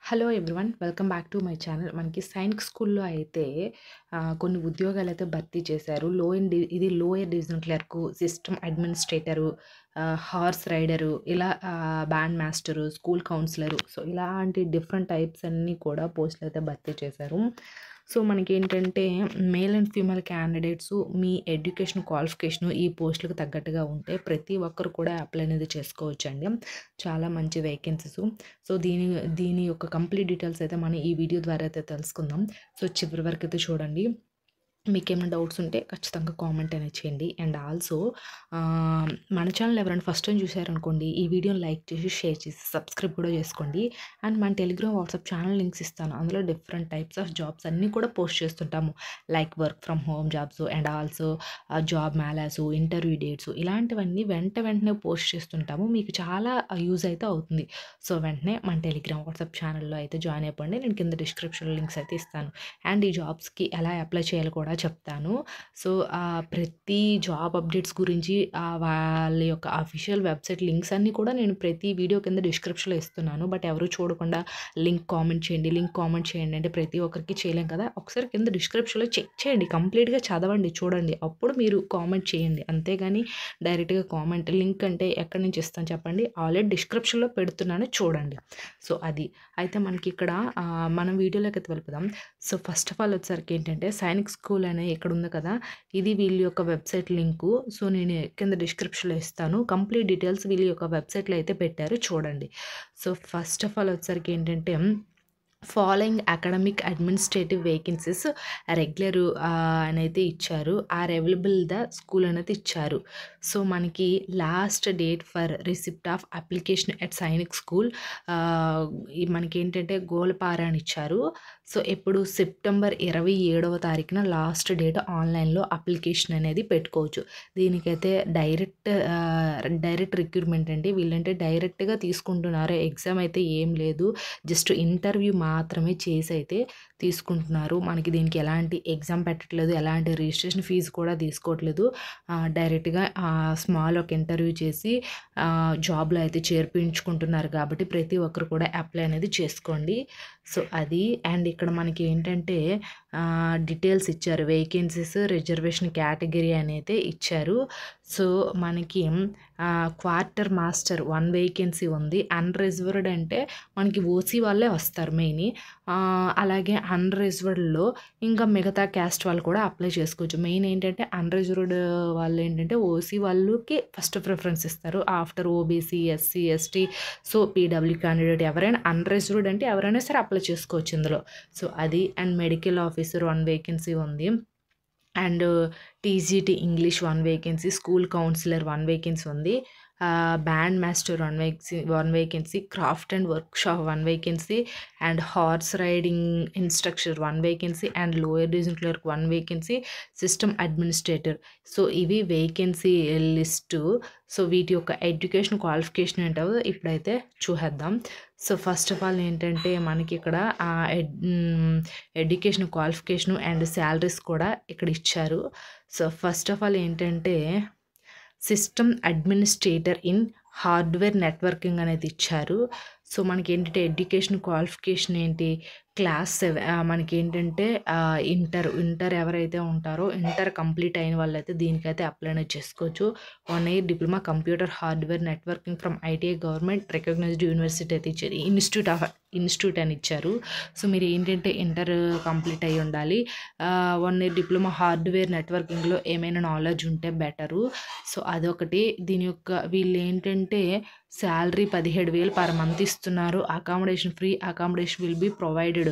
Hello everyone welcome back to my channel. మనకి సైనిక్ స్కూల్‌లో అయితే కొన్ని ఉద్యోగాలైతే భర్తీ చేశారు. Lower division clerk, system administrator, horse rider, ఇలా band master, school counsellor. So, ఇలాంటి డిఫరెంట్ టైప్స్ అన్నీ కూడా పోస్టులయితే భర్తీ చేశారు. సో, మనకేంటంటే మేల్ అండ్ ఫీమేల్ క్యాండిడేట్సు మీ ఎడ్యుకేషన్ క్వాలిఫికేషను ఈ పోస్టులకు తగ్గట్టుగా ఉంటే ప్రతి ఒక్కరు కూడా అప్లై అనేది చేసుకోవచ్చండి. చాలా మంచి వేకెన్సీసు. సో, దీని యొక్క కంప్లీట్ డీటెయిల్స్ అయితే మనం ఈ వీడియో ద్వారా అయితే తెలుసుకుందాం. సో, చివరి వరకు అయితే చూడండి. మీకేమైనా డౌట్స్ ఉంటే ఖచ్చితంగా కామెంట్ అనేది చేయండి. అండ్ ఆల్సో మన ఛానల్ ఎవరైనా ఫస్ట్ టైం చూసారనుకోండి, ఈ వీడియోని లైక్ చేసి, షేర్ చేసి, సబ్స్క్రైబ్ కూడా చేసుకోండి. అండ్ మన టెలిగ్రామ్, వాట్సాప్ ఛానల్ లింక్స్ ఇస్తాను. అందులో డిఫరెంట్ టైప్స్ ఆఫ్ జాబ్స్ అన్నీ కూడా పోస్ట్ చేస్తుంటాము. Like work from home jobs and also job మేళాసు, ఇంటర్వ్యూ డేట్స్ ఇలాంటివన్నీ వెంటనే పోస్ట్ చేస్తుంటాము. మీకు చాలా యూజ్ అయితే అవుతుంది. సో, వెంటనే మన టెలిగ్రామ్, వాట్సాప్ ఛానల్‌లో అయితే జాయిన్ అయిపోండి. నేను కింద డిస్క్రిప్షన్‌లో లింక్స్ అయితే ఇస్తాను. అండ్ ఈ జాబ్స్‌కి ఎలా అప్లై చేయాలో కూడా చెప్తాను. సో, ప్రతి జాబ్ అప్డేట్స్ గురించి వాళ్ళ యొక్క అఫీషియల్ వెబ్‌సైట్ లింక్స్ అన్నీ కూడా నేను ప్రతి వీడియో కింద డిస్క్రిప్షన్‌లో ఇస్తున్నాను. బట్ ఎవరు చూడకుండా లింక్ కామెంట్ చేయండి అంటే ప్రతి ఒక్కరికి చేయలేం కదా! ఒకసారి కింద డిస్క్రిప్షన్‌లో చెక్ చేయండి. కంప్లీట్‌గా చదవండి, చూడండి. అప్పుడు మీరు కామెంట్ చేయండి. అంతేగాని డైరెక్ట్‌గా కామెంట్ లింక్ అంటే ఎక్కడి నుంచి ఇస్తాను చెప్పండి? ఆల్రెడీ డిస్క్రిప్షన్‌లో పెడుతున్నాను, చూడండి. సో, అది. అయితే మనకిక్కడ మనం వీడియోలోకి అయితే వెళ్ళిపోదాం. సో, ఫస్ట్ ఆఫ్ ఆల్ వచ్చేసరికి ఏంటంటే సైనిక్ స్కూల్ అనే ఇక్కడ ఉంది కదా! ఇది వీళ్ళ యొక్క వెబ్‌సైట్ లింకు. సో, నేను కింద డిస్క్రిప్షన్‌లో ఇస్తాను. కంప్లీట్ డీటెయిల్స్ వీళ్ళ యొక్క వెబ్‌సైట్‌లో అయితే పెట్టారు, చూడండి. సో, ఫస్ట్ ఆఫ్ ఆల్ వచ్చేసరికి ఏంటంటే following academic administrative vacancies regular అనైతే ఇచ్చారు. అవైలబుల్ ద స్కూల్ అనేది ఇచ్చారు. సో, మనకి last date for receipt of application at Sainik school మనకేంటంటే గోలపార అని ఇచ్చారు. సో, ఎప్పుడు సెప్టెంబర్ 27వ తారీఖున లాస్ట్ డేట్ ఆన్‌లైన్‌లో అప్లికేషన్ అనేది పెట్టుకోవచ్చు. దీనికైతే డైరెక్ట్ రిక్రూట్మెంట్ అండి. వీళ్ళంటే డైరెక్ట్‌గా తీసుకుంటున్నారు. ఎగ్జామ్ అయితే ఏం లేదు. జస్ట్ ఇంటర్వ్యూ మాత్రమే చేసి అయితే తీసుకుంటున్నారు. మనకి దీనికి ఎలాంటి ఎగ్జామ్ పెట్టట్లేదు. ఎలాంటి రిజిస్ట్రేషన్ ఫీజు కూడా తీసుకోవట్లేదు. డైరెక్ట్‌గా స్మాల్ ఒక ఇంటర్వ్యూ చేసి జాబ్‌లో అయితే చేర్పించుకుంటున్నారు కాబట్టి ప్రతి ఒక్కరు కూడా అప్లై అనేది చేసుకోండి. సో, అది. అండ్ ఇక్కడ మనకి ఏంటంటే డీటెయిల్స్ ఇచ్చారు. వేకెన్సీస్, రిజర్వేషన్ కేటగిరీ అనైతే ఇచ్చారు. సో, మనకి క్వార్టర్ మాస్టర్ 1 వేకెన్సీ ఉంది. అన్‌రిజర్వ్డ్ అంటే మనకి ఓసీ వాళ్ళే వస్తారు మెయిన్. అలాగే అన్‌రిజర్వ్డ్‌లో ఇంకా మిగతా క్యాస్ట్ వాళ్ళు కూడా అప్లై చేసుకోవచ్చు. మెయిన్ ఏంటంటే అన్‌రిజర్వ్డ్ వాళ్ళు ఏంటంటే ఓసీ వాళ్ళకి ఫస్ట్ ప్రిఫరెన్స్ ఇస్తారు. After OBC, SC, ST, so, PW candidate ఎవరైనా అన్‌రిజర్వ్డ్ అంటే ఎవరైనా సరే అప్లై చేసుకోవచ్చు ఇందులో. సో, అది. అండ్ మెడికల్ ఆఫీసర్ 1 వేకెన్సీ ఉంది. And TGT English 1 vacancy, school counsellor 1 vacancy ఉంది. Band master 1 vacancy, craft and workshop 1 vacancy, and horse riding instructor 1 vacancy, and lower division clerk 1 vacancy, system administrator. So, ఇవి vacancy list. So, వీటి యొక్క education qualification ఏంటో ఇప్పుడైతే చూసేద్దాం. So, first of all ఏంటంటే మనకి ఇక్కడ ఎడ్యుకేషన్ క్వాలిఫికేషను అండ్ శాలరీస్ కూడా ఇక్కడ ఇచ్చారు. సో, ఫస్ట్ ఆఫ్ ఆల్ ఏంటంటే system administrator in hardware networking అనేది ఇచ్చారు. సో, మనకేంటంటే ఎడ్యుకేషన్ క్వాలిఫికేషన్ ఏంటి? క్లాస్ మనకేంటంటే ఇంటర్ ఎవరైతే ఉంటారో ఇంటర్ కంప్లీట్ అయిన వాళ్ళైతే దీనికైతే అప్లై అనేది చేసుకోవచ్చు. 1 year diploma computer hardware networking from ITI government recognised university అయితే ఇచ్చారు. ఇన్స్టిట్యూట్ అని ఇచ్చారు. సో, మీరు ఏంటంటే ఇంటర్ కంప్లీట్ అయ్యి ఉండాలి. 1 ఇయర్ డిప్లొమా హార్డ్వేర్ నెట్వర్కింగ్‌లో ఏమైనా నాలెడ్జ్ ఉంటే బెటరు. సో, అదొకటి. దీని యొక్క వీళ్ళేంటంటే శాలరీ 17,000 పర్ మంత్ ఇస్తున్నారు. Accommodation free accommodation will be provided.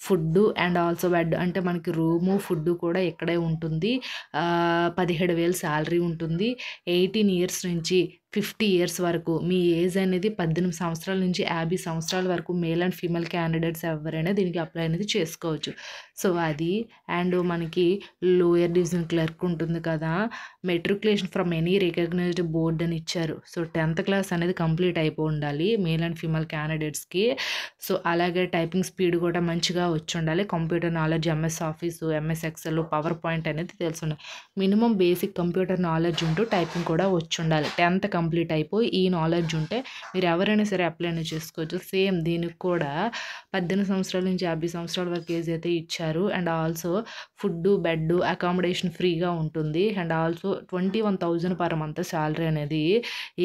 Food and also bed అంటే మనకి రూము, ఫుడ్డు కూడా ఇక్కడే ఉంటుంది. 17,000 శాలరీ ఉంటుంది. 18 ఇయర్స్ నుంచి 50 ఇయర్స్ వరకు మీ ఏజ్ అనేది 18 సంవత్సరాల నుంచి 50 సంవత్సరాల వరకు మేల్ అండ్ ఫీమేల్ క్యాండిడేట్స్ ఎవరైనా దీనికి అప్లై అనేది చేసుకోవచ్చు. సో, అది. అండ్ మనకి లోయర్ డివిజన్ క్లర్క్ ఉంటుంది కదా! Matriculation from any recognised board అని ఇచ్చారు. సో, 10th క్లాస్ అనేది కంప్లీట్ అయిపోయి ఉండాలి మేల్ అండ్ ఫీమేల్ క్యాండిడేట్స్కి. సో అలాగే టైపింగ్ స్పీడ్ కూడా మంచిగా వచ్చి ఉండాలి. Computer knowledge, MS office, MS Excel, power point అనేది తెలిసి ఉండాలి. మినిమం బేసిక్ కంప్యూటర్ నాలెడ్జ్ ఉంటూ టైపింగ్ కూడా వచ్చి ఉండాలి. 10th కంప్లీట్ అయిపోయి ఈ నాలెడ్జ్ ఉంటే మీరు ఎవరైనా సరే అప్లై అనేది చేసుకోవచ్చు. సేమ్ దీనికి కూడా 18 సంవత్సరాల నుంచి 50 సంవత్సరాల వరకు ఏజ్ అయితే ఇచ్చారు. And also food, bed, accommodation ఫ్రీగా ఉంటుంది. And also 21,000 per month salary అనేది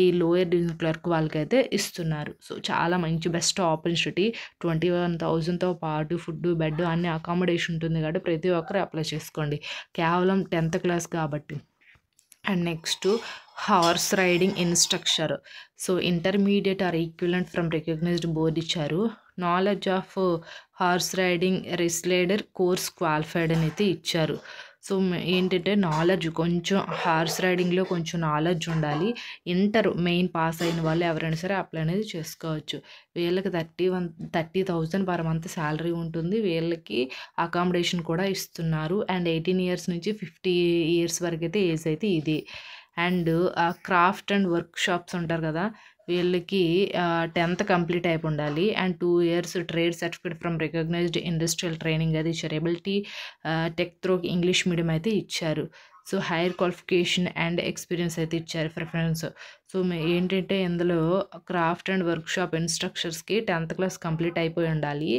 ఈ లోయర్ డివిజన్ క్లర్క్ వాళ్ళకైతే ఇస్తున్నారు. సో చాలా మంచి బెస్ట్ ఆపర్చునిటీ. 21,000తో పాటు ఫుడ్, బెడ్ అన్ని అకామిడేషన్ ఉంటుంది కాబట్టి ప్రతి ఒక్కరు అప్లై చేసుకోండి. కేవలం 10th క్లాస్ కాబట్టి. And next horse riding instructor. So intermediate or equivalent from recognised board ఇచ్చారు. నాలెడ్జ్ ఆఫ్ హార్స్ రైడింగ్ రెస్లేడర్ కోర్స్ క్వాలిఫైడ్ అని అయితే ఇచ్చారు. సో ఏంటంటే నాలెడ్జ్ కొంచెం హార్స్ రైడింగ్లో కొంచెం నాలెడ్జ్ ఉండాలి. ఇంటర్ మెయిన్ పాస్ అయిన వాళ్ళు ఎవరైనా సరే అప్లై అనేది చేసుకోవచ్చు. వీళ్ళకి 30,000 పర్ మంత్ శాలరీ ఉంటుంది. వీళ్ళకి అకామిడేషన్ కూడా ఇస్తున్నారు. అండ్ 18 ఇయర్స్ నుంచి 50 ఇయర్స్ వరకు అయితే ఏజ్ అయితే ఇది. And craft and workshops ఉంటారు కదా, వీళ్ళకి 10th కంప్లీట్ అయిపోయి ఉండాలి. And 2 years trade certificate from recognised industrial training అది ఇచ్చారు. Ability teach through English medium అయితే ఇచ్చారు. So higher qualification and experience అయితే ఇచ్చారు ప్రిఫరెన్స్. సో ఏంటంటే ఇందులో క్రాఫ్ట్ అండ్ వర్క్ షాప్ ఇన్స్ట్రక్టర్స్కి 10th క్లాస్ కంప్లీట్ అయిపోయి ఉండాలి.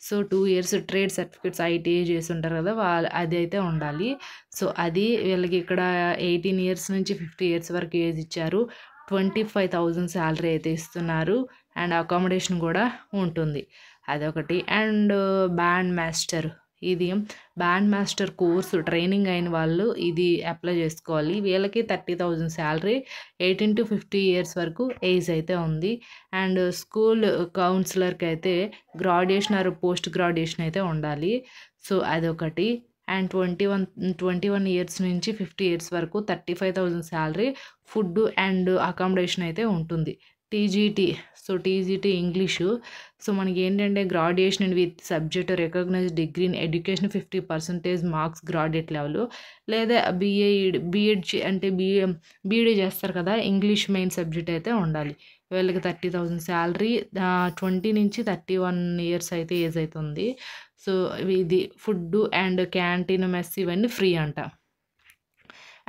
So 2 years trade certificates ITI చేసి ఉంటారు కదా, అది అయితే ఉండాలి. సో అది వీళ్ళకి ఇక్కడ 18 ఇయర్స్ నుంచి 50 ఇయర్స్ వరకు ఏజ్ ఇచ్చారు. 25,000 శాలరీ అయితే ఇస్తున్నారు. అండ్ అకామిడేషన్ కూడా ఉంటుంది, అదొకటి. అండ్ బ్యాండ్ మాస్టర్, ఇది బ్యాండ్ మాస్టర్ కోర్సు ట్రైనింగ్ అయిన వాళ్ళు ఇది అప్లై చేసుకోవాలి. వీళ్ళకి 30,000 శాలరీ, 18 to 50 ఇయర్స్ వరకు ఏజ్ అయితే ఉంది. అండ్ స్కూల్ కౌన్సిలర్కి అయితే గ్రాడ్యుయేషన్ ఆర్ పోస్ట్ గ్రాడ్యుయేషన్ అయితే ఉండాలి. సో అదొకటి. అండ్ 21 ఇయర్స్ నుంచి 50 ఇయర్స్ వరకు 35,000 శాలరీ, ఫుడ్ అండ్ అకామిడేషన్ అయితే ఉంటుంది. TGT, so TGT English. So మనకి ఏంటంటే graduation with subject recognised degree in education 50% marks graduate level, లేదా బీఎడ్ అంటే బీఈడీ చేస్తారు కదా, ఇంగ్లీష్ మెయిన్ సబ్జెక్ట్ అయితే ఉండాలి. వీళ్ళకి 30,000 శాలరీ, 20 నుంచి 31 ఇయర్స్ అయితే ఏజ్ అవుతుంది. సో ఇది ఫుడ్ అండ్ క్యాంటీన్, మెస్ ఇవన్నీ ఫ్రీ అంట.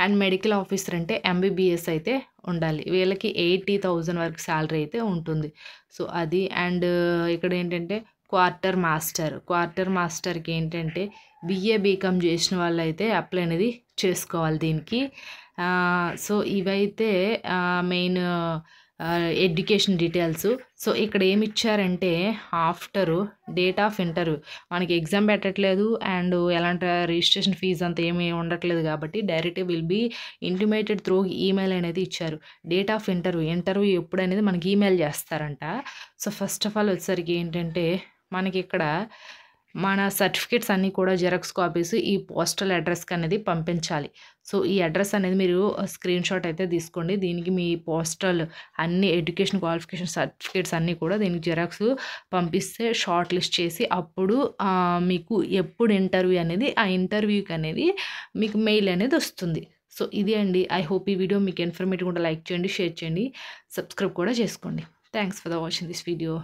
అండ్ మెడికల్ ఆఫీసర్ అంటే ఎంబీబీఎస్ అయితే ఉండాలి. వీళ్ళకి 80,000 వరకు శాలరీ అయితే ఉంటుంది. సో అది. అండ్ ఇక్కడ ఏంటంటే క్వార్టర్ మాస్టర్కి ఏంటంటే బిఏ బీకామ్ చేసిన వాళ్ళు అయితే అప్లై అనేది చేసుకోవాలి దీనికి. సో ఇవైతే మెయిన్ ఎడ్యుకేషన్ డీటెయిల్స్. సో ఇక్కడ ఏమి ఇచ్చారంటే ఆఫ్టర్ డేట్ ఆఫ్ ఇంటర్వ్యూ మనకి ఎగ్జామ్ పెట్టట్లేదు అండ్ ఎలాంటి రిజిస్ట్రేషన్ ఫీజు అంత ఏమీ ఉండట్లేదు కాబట్టి direct will be intimated through email అనేది ఇచ్చారు. డేట్ ఆఫ్ ఇంటర్వ్యూ ఎప్పుడు అనేది మనకి ఈమెయిల్ చేస్తారంట. సో ఫస్ట్ ఆఫ్ ఆల్ వచ్చేసరికి ఏంటంటే మనకి ఇక్కడ మన సర్టిఫికేట్స్ అన్నీ కూడా జెరాక్స్ కాపీస్ ఈ పోస్టల్ అడ్రస్కి అనేది పంపించాలి. సో ఈ అడ్రస్ అనేది మీరు స్క్రీన్ షాట్ అయితే తీసుకోండి. దీనికి మీ పోస్టల్ అన్ని ఎడ్యుకేషన్ క్వాలిఫికేషన్ సర్టిఫికేట్స్ అన్నీ కూడా దీనికి జెరాక్స్ పంపిస్తే షార్ట్ లిస్ట్ చేసి అప్పుడు మీకు ఎప్పుడు ఇంటర్వ్యూ అనేది ఆ ఇంటర్వ్యూకి అనేది మీకు మెయిల్ అనేది వస్తుంది. సో ఇది అండి. ఐ హోప్ ఈ వీడియో మీకు ఇన్ఫర్మేటివ్ కూడా లైక్ చేయండి, షేర్ చేయండి, సబ్స్క్రైబ్ కూడా చేసుకోండి. Thanks for the watching this video.